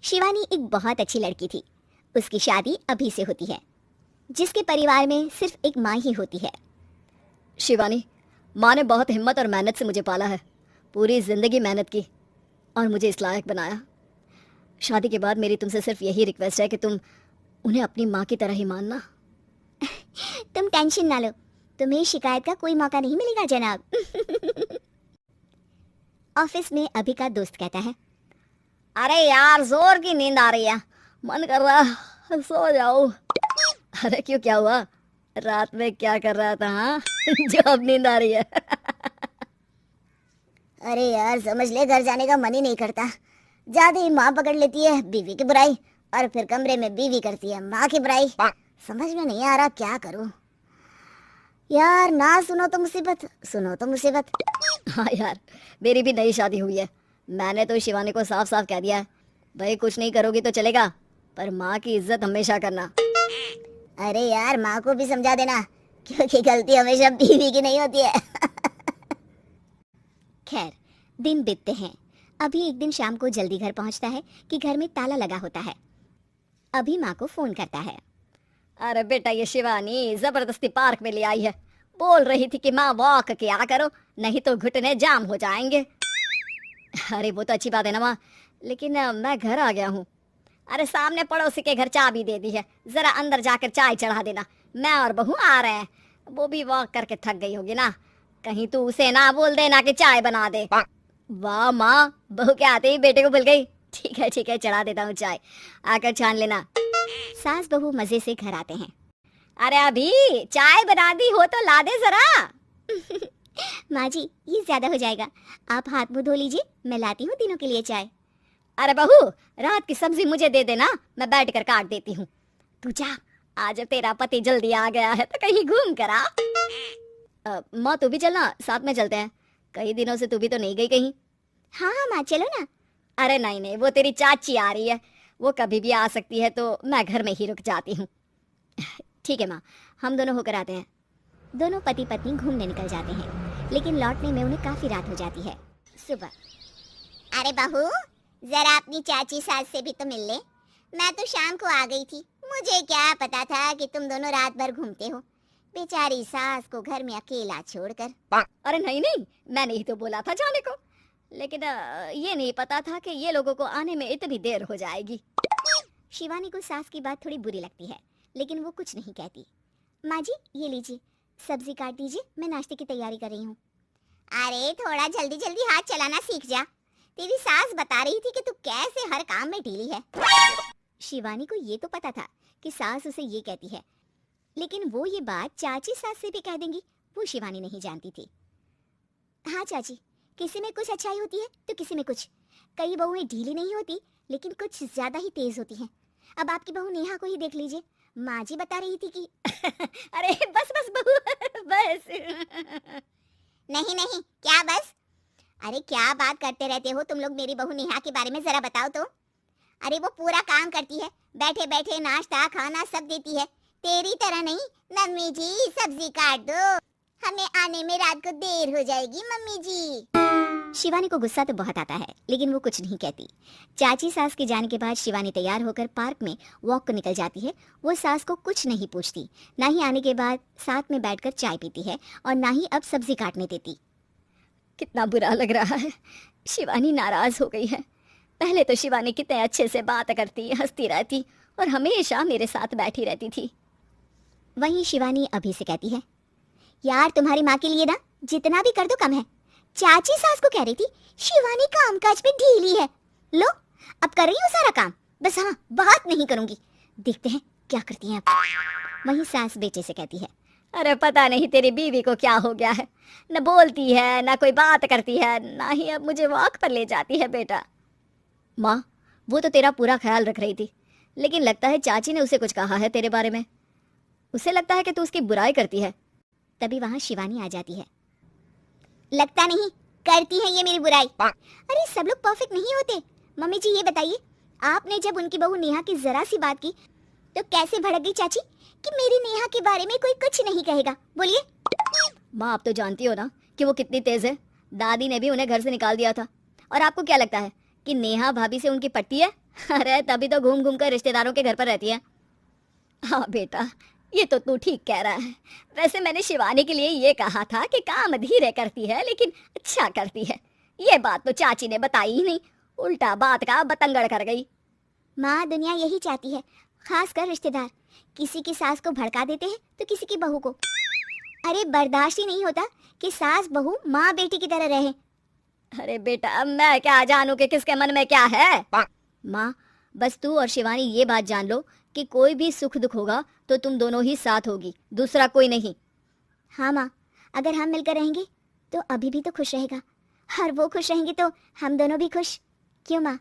शिवानी एक बहुत अच्छी लड़की थी। उसकी शादी अभी से होती है, जिसके परिवार में सिर्फ एक माँ ही होती है। शिवानी, माँ ने बहुत हिम्मत और मेहनत से मुझे पाला है, पूरी जिंदगी मेहनत की और मुझे इस लायक बनाया। शादी के बाद मेरी तुमसे सिर्फ यही रिक्वेस्ट है कि तुम उन्हें अपनी माँ की तरह ही मानना। तुम टेंशन ना लो, तुम्हें शिकायत का कोई मौका नहीं मिलेगा जनाब। ऑफिस में अभी का दोस्त कहता है, अरे यार, जोर की नींद आ रही है, मन कर रहा है सो जाऊं। अरे क्यों, क्या हुआ? रात में क्या कर रहा था? हाँ जो अब नींद आ रही है। अरे यार समझ ले, घर जाने का मन ही नहीं करता। ज्यादा ही माँ पकड़ लेती है बीवी की बुराई, और फिर कमरे में बीवी करती है माँ की बुराई। समझ में नहीं आ रहा क्या करूं यार। ना सुनो तो मुसीबत, सुनो तो मुसीबत। हाँ यार, मेरी भी नई शादी हुई है। मैंने तो शिवानी को साफ साफ कह दिया है, भाई कुछ नहीं करोगी तो चलेगा, पर माँ की इज्जत हमेशा करना। अरे यार माँ को भी समझा देना, क्योंकि गलती हमेशा बीवी की नहीं होती है। खैर, दिन बीतते हैं। अभी एक दिन शाम को जल्दी घर पहुंचता है कि घर में ताला लगा होता है। अभी माँ को फोन करता है। अरे बेटा, ये शिवानी जबरदस्ती पार्क में ले आई है, बोल रही थी कि माँ वॉक किया करो, नहीं तो घुटने जाम हो जाएंगे। अरे वो तो अच्छी बात है ना माँ, लेकिन मैं घर आ गया हूँ। अरे सामने पड़ोसी के घर चाबी दे दी है, जरा अंदर जाकर चाय चढ़ा देना, मैं और बहू आ रहे हैं। वो भी वॉक करके थक गई होगी ना, कहीं तू उसे ना बोल देना कि चाय बना दे। वाह माँ, बहू के आते ही बेटे को भूल गई। ठीक है ठीक है, चढ़ा देता हूँ चाय, आकर छान लेना। सास बहू मजे से घर आते हैं। अरे अभी चाय बना दी हो तो ला दे जरा। माँ जी ये ज्यादा हो जाएगा, आप हाथ मुंह धो लीजिए, मैं लाती हूँ तीनों के लिए चाय। अरे बहू, रात की सब्जी मुझे दे देना, मैं बैठ कर काट देती हूँ। तू जा, आज तेरा पति जल्दी आ गया है तो कहीं घूम कर आ। माँ तू भी चलना, साथ में चलते हैं, कई दिनों से तू भी तो नहीं गई कहीं। हाँ हाँ माँ चलो ना। अरे नहीं नहीं, वो तेरी चाची आ रही है, वो कभी भी आ सकती है, तो मैं घर में ही रुक जाती हूँ। ठीक है माँ, हम दोनों होकर आते हैं। दोनों पति पत्नी घूमने निकल जाते हैं, लेकिन लौटने में उन्हें काफी रात हो जाती है। सुबह, अरे बहू जरा अपनी चाची सास से भी तो मिल ले। मैं तो शाम को आ गई थी, मुझे क्या पता था कि तुम दोनों रात भर घूमते हो। बेचारी सास को घर में अकेला छोड़कर। अरे नहीं नहीं, मैंने ही तो बोला था जाने को, लेकिन ये नहीं पता था कि ये लोगों को आने में इतनी देर हो जाएगी। शिवानी को सास की बात थोड़ी बुरी लगती है, लेकिन वो कुछ नहीं कहती। माँ जी ये लीजिए, सब्जी काट दीजिए, मैं नाश्ते की तैयारी कर रही हूँ। अरे थोड़ा जल्दी जल्दी हाथ चलाना सीख जा, तेरी सास बता रही थी कि तू कैसे हर काम में ढीली है। शिवानी को ये तो पता था कि सास उसे ये कहती है, लेकिन वो ये बात चाची सास से भी कह देंगी, वो शिवानी नहीं जानती थी। हाँ चाची, किसी में कुछ अच्छाई होती है तो किसी में कुछ। कई बहुएं ढीली नहीं होती, लेकिन कुछ ज्यादा ही तेज होती हैं। अब आपकी बहू नेहा को ही देख लीजिए, माँ जी बता रही थी कि अरे बस बस बहू, बस। नहीं नहीं, क्या बस? अरे क्या बात करते रहते हो तुम लोग मेरी बहू नेहा के बारे में, जरा बताओ तो। अरे वो पूरा काम करती है, बैठे बैठे नाश्ता खाना सब देती है, तेरी तरह नहीं। मम्मी जी सब्जी काट दो, हमें आने में रात को देर हो जाएगी मम्मी जी। शिवानी को गुस्सा तो बहुत आता है, लेकिन वो कुछ नहीं कहती। चाची सास के जाने के बाद शिवानी तैयार होकर पार्क में वॉक को निकल जाती है। वो सास को कुछ नहीं पूछती, ना ही आने के बाद साथ में बैठकर चाय पीती है, और ना ही अब सब्जी काटने देती। कितना बुरा लग रहा है, शिवानी नाराज हो गई है। पहले तो शिवानी कितने अच्छे से बात करती, हंसती रहती और हमेशा मेरे साथ बैठी रहती थी। वहीं शिवानी अभी से कहती है, यार तुम्हारी माँ के लिए ना जितना भी कर दो कम है। चाची सास को कह रही थी शिवानी कामकाज में ढीली है, लो अब कर रही हूँ सारा काम, बस हाँ बात नहीं करूंगी, देखते हैं क्या करती हैं अब। वहीं सास बेटे से कहती है, अरे पता नहीं तेरी बीवी को क्या हो गया है, न बोलती है न कोई बात करती है, ना ही अब मुझे वॉक पर ले जाती है। बेटा, माँ वो तो तेरा पूरा ख्याल रख रही थी, लेकिन लगता है चाची ने उसे कुछ कहा है तेरे बारे में, उसे लगता है कि तू उसकी बुराई करती है। तभी वहां शिवानी आ जाती है। लगता नहीं, करती है ये मेरी बुराई। अरे सब लोग परफेक्ट नहीं होते। मम्मी जी ये बताइए, आपने जब उनकी बहू नेहा की जरा सी बात की तो कैसे भड़क गई चाची कि मेरी नेहा के बारे में कोई कुछ नहीं कहेगा? बोलिए। माँ आप तो जानती हो ना कि वो कितनी तेज है, दादी ने भी उन्हें घर से निकाल दिया था। और आपको क्या लगता है कि नेहा भाभी से उनकी पट्टी है? अरे तभी तो घूम घूम कर रिश्तेदारों के घर पर रहती है। हाँ बेटा, ये तो तू ठीक कह रहा है। वैसे मैंने शिवानी के लिए ये कहा था कि काम धीरे करती है लेकिन अच्छा करती है। ये बात तो चाची ने बताई ही नहीं, उल्टा बात का बतंगड़ कर गई। माँ, दुनिया यही चाहती है, खास कर रिश्तेदार। किसी की सास को भड़का देते हैं तो किसी की बहू को। अरे बर्दाश्त ही नहीं होता कि सास बहू माँ बेटी की तरह रहे। अरे बेटा, मैं क्या जानूं कि किसके मन में क्या है। माँ, बस तू और शिवानी ये बात जान लो कि कोई भी सुख दुख होगा तो तुम दोनों ही साथ होगी, दूसरा कोई नहीं। हाँ माँ, अगर हम मिलकर रहेंगे तो अभी भी तो खुश रहेगा, और वो खुश रहेंगे तो हम दोनों भी खुश। क्यों माँ?